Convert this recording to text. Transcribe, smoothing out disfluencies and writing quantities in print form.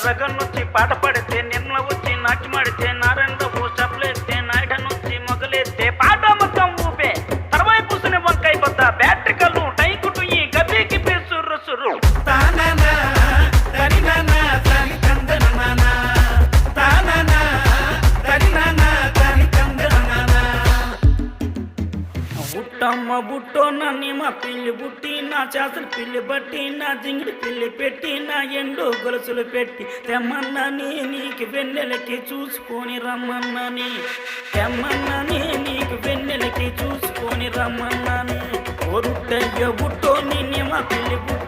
రగన్నొచ్చి పాట పడితే నిర్మల వచ్చి నాట్యమాడితే నారాయణరావు స్టెప్లేస్తే నాయుడనొచ్చి మొగలేస్తే పాట మొత్తం ఊపే తర్వాయి పూసిన వంకాయ బద్ద బ్యాటరీ కళ్ళు టైకుటు ఈ గబీకి సుర్రు సుర్రు బుట్టమ్మ బుట్టో నన్ను మా పిల్లి బుట్టి నా చేతులు పిల్లి బట్టి నా జింగిడి పిల్లి పెట్టి నా ఎండు గొలుసులు పెట్టి తెమ్మన్నని నీకు వెన్నెలకి చూసుకొని రమ్మన్నని తెమ్మన్నని నీకు వెన్నెలకి చూసుకొని రమ్మన్నని ఒరుట్టయ్య బుట్టో నిన్ను మా పిల్లి బుట్టి